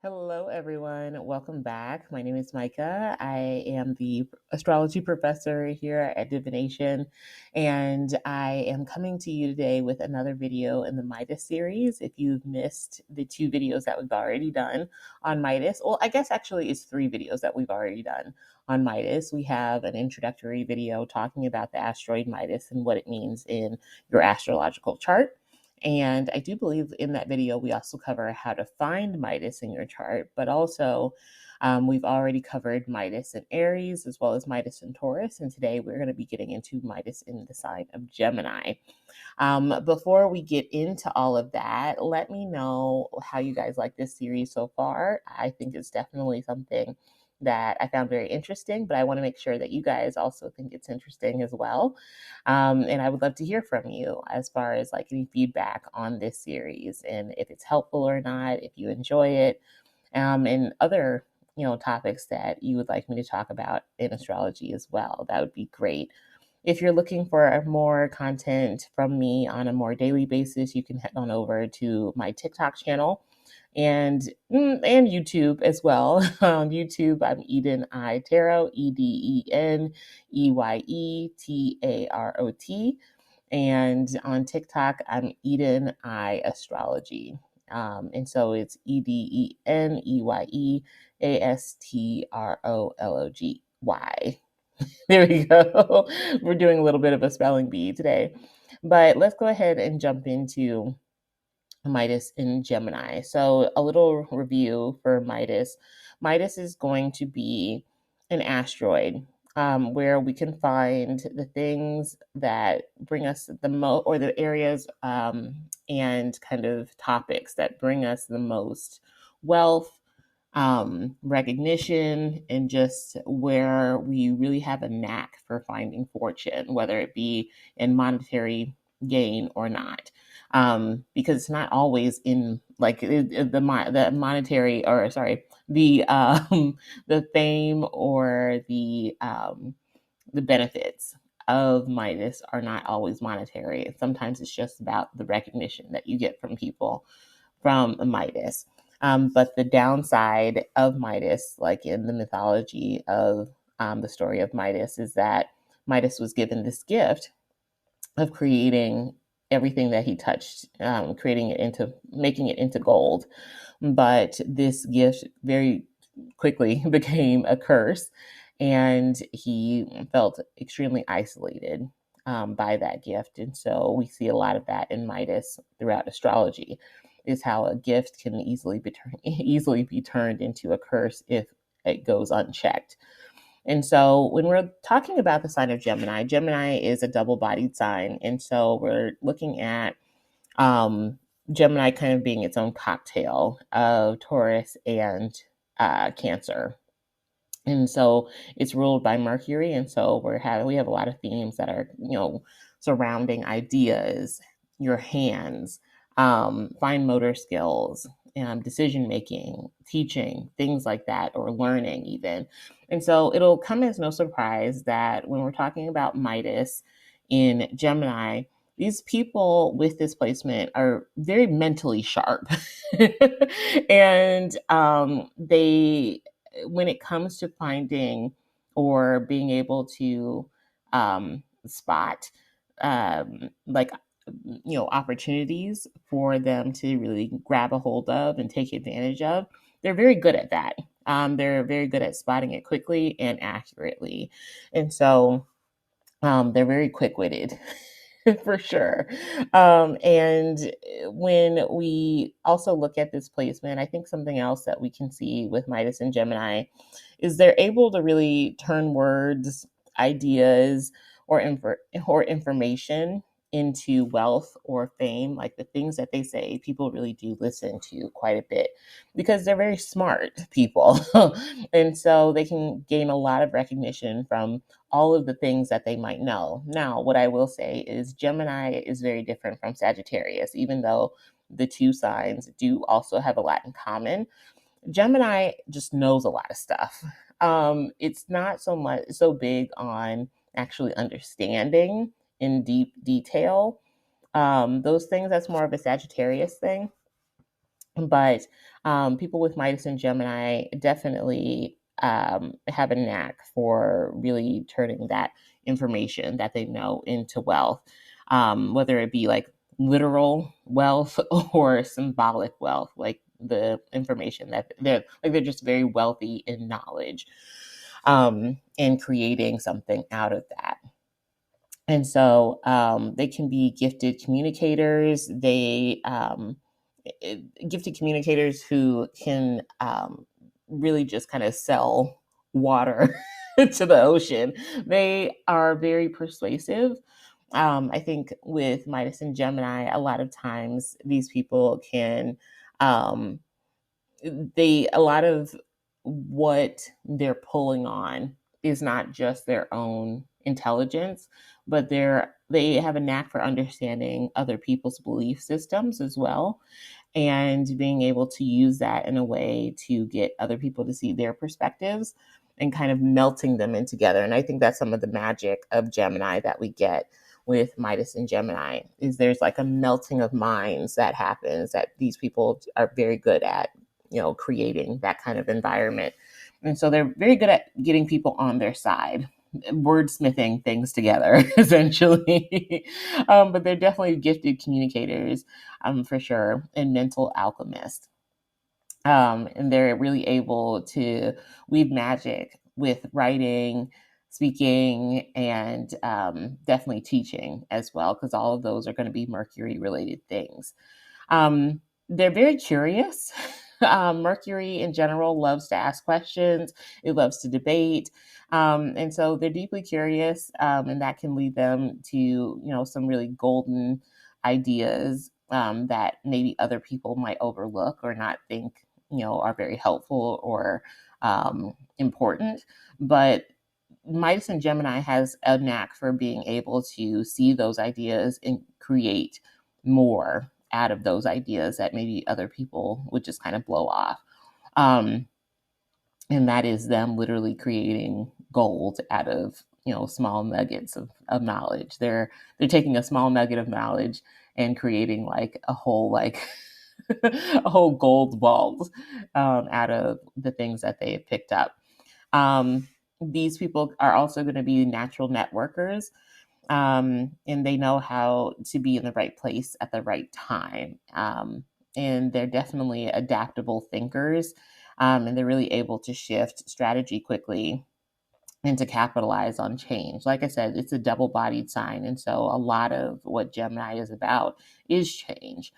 Hello, everyone. Welcome back. My name is Micah. I am the astrology professor here at Divination, and I am coming to you today with another video in the Midas series. If you've missed the two videos that we've already done on Midas, well, I guess actually it's three videos that we've already done on Midas. We have an introductory video talking about the asteroid Midas and what it means in your astrological chart. And I do believe in that video, we also cover how to find Midas in your chart, but also we've already covered Midas in Aries as well as Midas in Taurus. And today we're going to be getting into Midas in the sign of Gemini. Before we get into all of that, let me know how you guys like this series so far. I think it's definitely something that I found very interesting, but I want to make sure that you guys also think it's interesting as well. And I would love to hear from you as far as like any feedback on this series and if it's helpful or not, if you enjoy it, and other topics that you would like me to talk about in astrology as well. That would be great. If you're looking for more content from me on a more daily basis, you can head on over to my TikTok channel and YouTube as well. On YouTube, I'm Eden I Tarot, EdenEyeTarot. And on TikTok, I'm Eden I Astrology. And so it's EdenEyeAstrology. There we go. We're doing a little bit of a spelling bee today. But let's go ahead and jump into Midas in Gemini. So, a little review for Midas. Midas is going to be an asteroid where we can find the things that bring us the most, or the areas and kind of topics that bring us the most wealth, recognition, and just where we really have a knack for finding fortune, whether it be in monetary gain or not. Because it's not always in like the monetary, or sorry, the the fame or the benefits of Midas are not always monetary. Sometimes it's just about the recognition that you get from people from Midas. But the downside of Midas, like in the mythology of the story of Midas, is that Midas was given this gift of creating everything that he touched, creating it into making it into gold. But this gift very quickly became a curse, and he felt extremely isolated by that gift. And so we see a lot of that in Midas throughout astrology, is how a gift can easily be turned into a curse if it goes unchecked. And so when we're talking about the sign of Gemini, Gemini is a double-bodied sign. And so we're looking at Gemini kind of being its own cocktail of Taurus and Cancer. And so it's ruled by Mercury. And so we have a lot of themes that are, surrounding ideas, your hands, fine motor skills, decision making, teaching, things like that, or learning even. And so it'll come as no surprise that when we're talking about Midas in Gemini, these people with this placement are very mentally sharp. And they, when it comes to finding or being able to spot like opportunities for them to really grab a hold of and take advantage of, they're very good at that. They're very good at spotting it quickly and accurately, and so they're very quick-witted. For sure. And when we also look at this placement, I think something else that we can see with Midas and Gemini is they're able to really turn words, ideas, or information into wealth or fame. Like the things that they say, people really do listen to quite a bit because they're very smart people. And so they can gain a lot of recognition from all of the things that they might know. Now, what I will say is Gemini is very different from Sagittarius, even though the two signs do also have a lot in common. Gemini just knows a lot of stuff. It's not so big on actually understanding in deep detail. Those things, that's more of a Sagittarius thing. But People with Midas and Gemini definitely have a knack for really turning that information that they know into wealth, whether it be like literal wealth or symbolic wealth, like the information that they're just very wealthy in knowledge, and creating something out of that. And so they can be gifted communicators. Gifted communicators who can really just kind of sell water to the ocean. They are very persuasive. I think with Midas and Gemini, a lot of times these people can um, a lot of what they're pulling on is not just their own intelligence, but they have a knack for understanding other people's belief systems as well, and being able to use that in a way to get other people to see their perspectives and kind of melting them in together. And I think that's some of the magic of Gemini that we get with Midas and Gemini, is there's like a melting of minds that happens, that these people are very good at, creating that kind of environment. And so they're very good at getting people on their side, wordsmithing things together, essentially. But they're definitely gifted communicators, for sure, and mental alchemists. And they're really able to weave magic with writing, speaking, and definitely teaching as well, because all of those are going to be Mercury related things. They're very curious. Mercury in general loves to ask questions, it loves to debate. And so they're deeply curious, and that can lead them to, some really golden ideas that maybe other people might overlook or not think, are very helpful or important. But Midas and Gemini has a knack for being able to see those ideas and create more out of those ideas that maybe other people would just kind of blow off. Um, and that is them literally creating gold out of, small nuggets of knowledge. They're taking a small nugget of knowledge and creating like a whole like a whole gold vault out of the things that they have picked up. These people are also going to be natural networkers, and they know how to be in the right place at the right time. And they're definitely adaptable thinkers, and they're really able to shift strategy quickly and to capitalize on change. Like I said, it's a double bodied sign. And so a lot of what Gemini is about is change.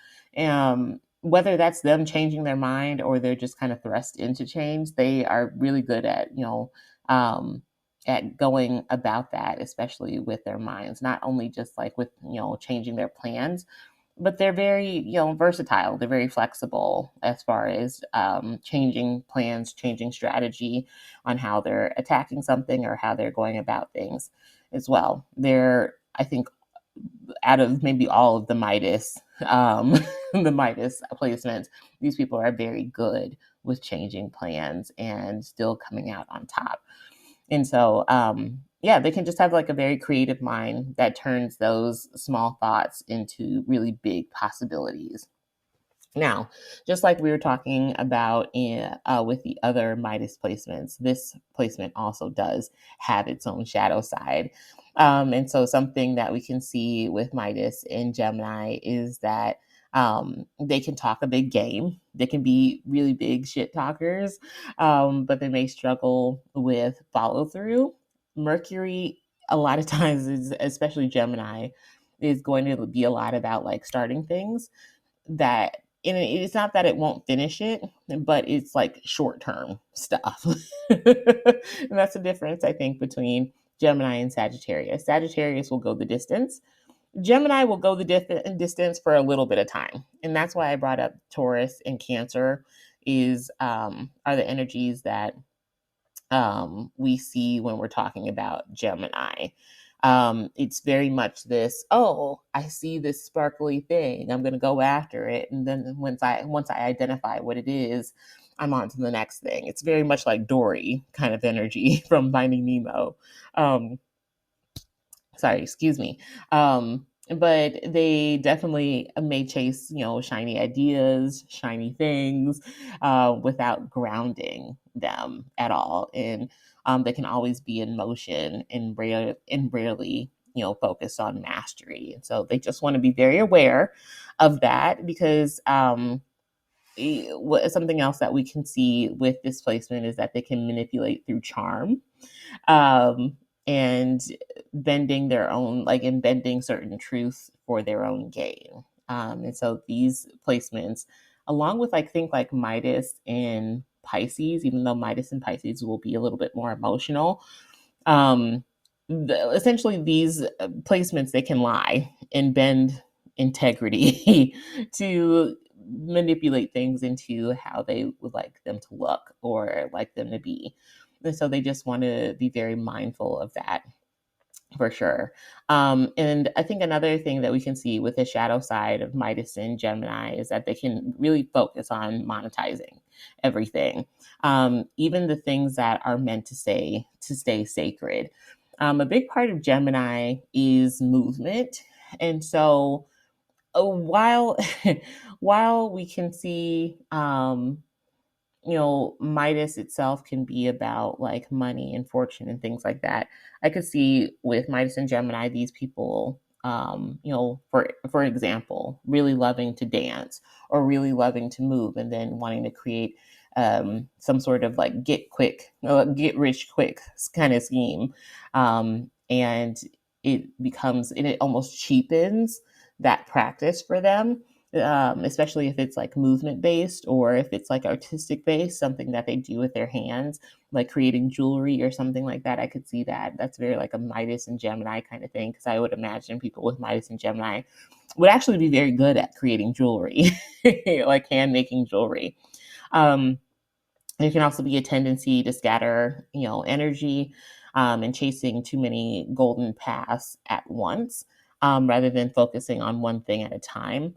Whether that's them changing their mind or they're just kind of thrust into change, they are really good at going about that, especially with their minds, not only just like with, changing their plans, but they're very, versatile. They're very flexible as far as changing plans, changing strategy on how they're attacking something or how they're going about things as well. They're, I think, out of maybe all of the Midas, the Midas placements, these people are very good with changing plans and still coming out on top. And so, yeah, they can just have like a very creative mind that turns those small thoughts into really big possibilities. Now, just like we were talking about with the other Midas placements, this placement also does have its own shadow side. And so, something that we can see with Midas and Gemini is that they can talk a big game. They can be really big shit talkers, but they may struggle with follow through. Mercury, a lot of times, especially Gemini, is going to be a lot about like starting things that, and it's not that it won't finish it, but it's like short term stuff. And that's the difference, I think, between Gemini and Sagittarius. Sagittarius will go the distance. Gemini will go the distance for a little bit of time. And that's why I brought up Taurus and Cancer are the energies that we see when we're talking about Gemini. It's very much this, oh, I see this sparkly thing, I'm going to go after it. And then once I identify what it is, I'm on to the next thing. It's very much like Dory kind of energy from Finding Nemo. Sorry, excuse me. but they definitely may chase, shiny ideas, shiny things, without grounding them at all. And they can always be in motion and rarely, focus on mastery. And so they just want to be very aware of that, because something else that we can see with this placement is that they can manipulate through charm, um, and bending certain truths for their own gain. And so these placements, along with think like Midas and Pisces, even though Midas and Pisces will be a little bit more emotional, um, essentially these placements, they can lie and bend integrity to manipulate things into how they would like them to look or like them to be. And so they just want to be very mindful of that, for sure. And I think another thing that we can see with the shadow side of Midas and Gemini is that they can really focus on monetizing everything, even the things that are meant to stay sacred. A big part of Gemini is movement, and so while while we can see, Midas itself can be about like money and fortune and things like that. I could see with Midas and Gemini, these people, for example, really loving to dance or really loving to move, and then wanting to create some sort of like get rich quick kind of scheme, and it almost cheapens that practice for them, especially if it's like movement based or if it's like artistic based, something that they do with their hands, like creating jewelry or something like that. I could see that. That's very like a Midas and Gemini kind of thing, because I would imagine people with Midas and Gemini would actually be very good at creating jewelry, like hand making jewelry. Um, there can also be a tendency to scatter, energy, and chasing too many golden paths at once, rather than focusing on one thing at a time.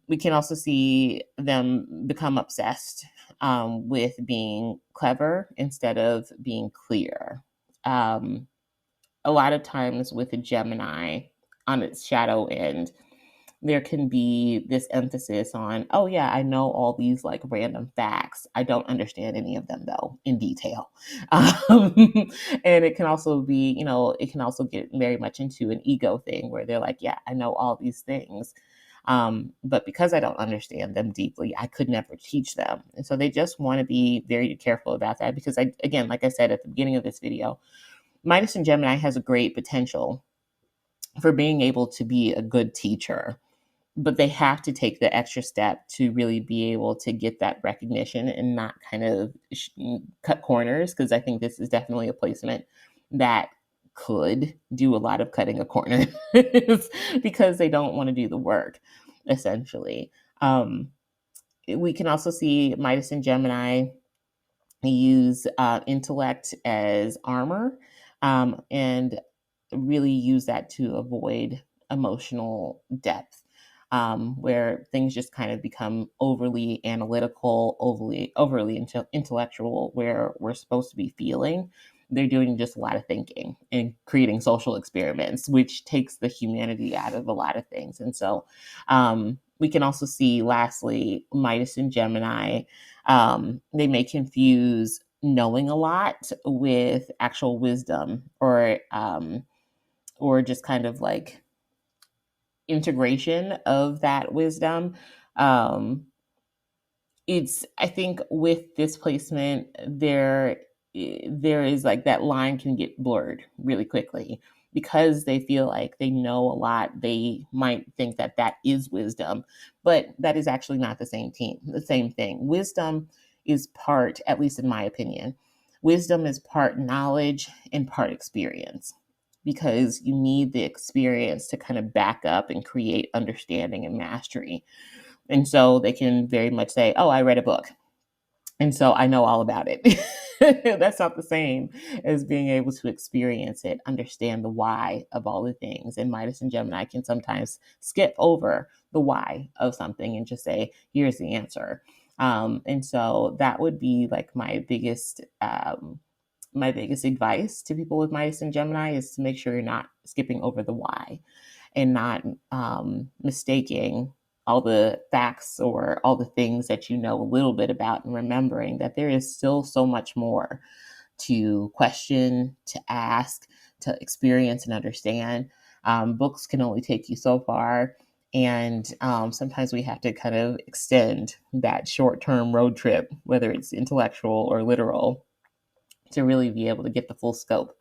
We can also see them become obsessed, with being clever instead of being clear. Um, a lot of times with a Gemini on its shadow end, there can be this emphasis on, oh yeah, I know all these like random facts. I don't understand any of them though in detail. Um, and it can also be, it can also get very much into an ego thing where they're like, yeah, I know all these things. But because I don't understand them deeply, I could never teach them. And so they just want to be very careful about that, because again, like I said at the beginning of this video, Midas and Gemini has a great potential for being able to be a good teacher, but they have to take the extra step to really be able to get that recognition and not kind of cut corners, because I think this is definitely a placement that could do a lot of cutting of corners because they don't want to do the work, essentially. um, we can also see Midas and Gemini use intellect as armor, and really use that to avoid emotional depth, where things just kind of become overly analytical, overly intellectual, where we're supposed to be feeling. They're doing just a lot of thinking and creating social experiments, which takes the humanity out of a lot of things. And so we can also see, lastly, Midas and Gemini, they may confuse knowing a lot with actual wisdom, or just kind of like integration of that wisdom. Um, it's I think with this placement, there is like that line can get blurred really quickly, because they feel like they know a lot. They might think that that is wisdom, but that is actually not the same thing. Wisdom is part, at least in my opinion, wisdom is part knowledge and part experience, because you need the experience to kind of back up and create understanding and mastery. And so they can very much say, oh, I read a book, and so I know all about it. That's not the same as being able to experience it, understand the why of all the things. And Midas and Gemini can sometimes skip over the why of something and just say, here's the answer. And so that would be like my biggest advice to people with Midas and Gemini, is to make sure you're not skipping over the why. and not mistaking all the facts or all the things that you know a little bit about, and remembering that there is still so much more to question, to ask, to experience and understand. Books can only take you so far. And sometimes we have to kind of extend that short term road trip, whether it's intellectual or literal, to really be able to get the full scope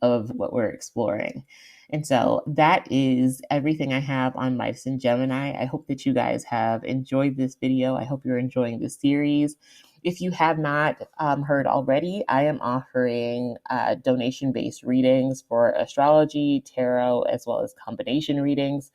of what we're exploring. And so that is everything I have on Midas and Gemini. I hope that you guys have enjoyed this video. I hope you're enjoying this series. If you have not heard already, I am offering donation-based readings for astrology, tarot, as well as combination readings.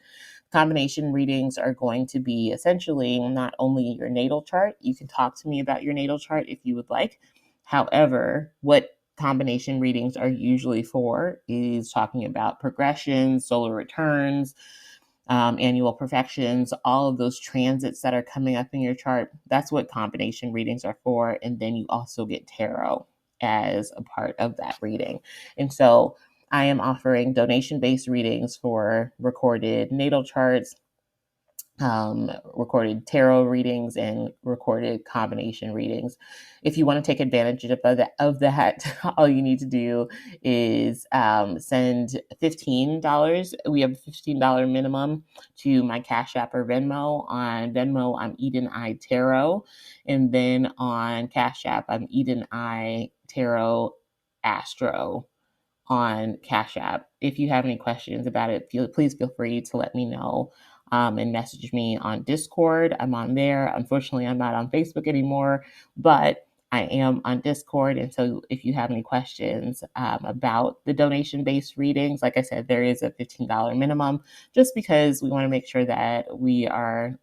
Combination readings are going to be essentially not only your natal chart. You can talk to me about your natal chart if you would like. However, what combination readings are usually for is talking about progressions, solar returns, annual perfections, all of those transits that are coming up in your chart. That's what combination readings are for. And then you also get tarot as a part of that reading. And so I am offering donation-based readings for recorded natal charts, recorded tarot readings, and recorded combination readings. If you want to take advantage of that, all you need to do is send $15. We have a $15 minimum to my Cash App or Venmo. On Venmo, I'm Eden I Tarot, and then on Cash App, I'm Eden I Tarot Astro on Cash App. If you have any questions about it, please feel free to let me know and message me on Discord. I'm on there. Unfortunately, I'm not on Facebook anymore, but I am on Discord. And so if you have any questions about the donation-based readings, like I said, there is a $15 minimum, just because we want to make sure that we are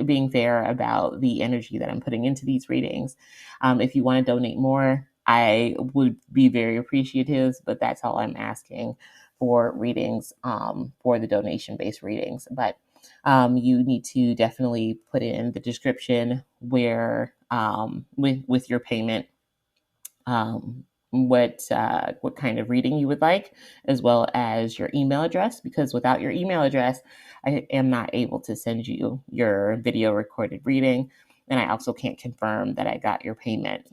being fair about the energy that I'm putting into these readings. If you want to donate more, I would be very appreciative, but that's all I'm asking for readings, for the donation-based readings. But you need to definitely put in the description where with your payment, what kind of reading you would like, as well as your email address, because without your email address, I am not able to send you your video recorded reading, and I also can't confirm that I got your payment.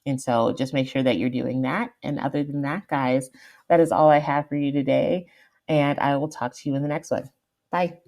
And so just make sure that you're doing that. And other than that, guys, that is all I have for you today, and I will talk to you in the next one. Bye.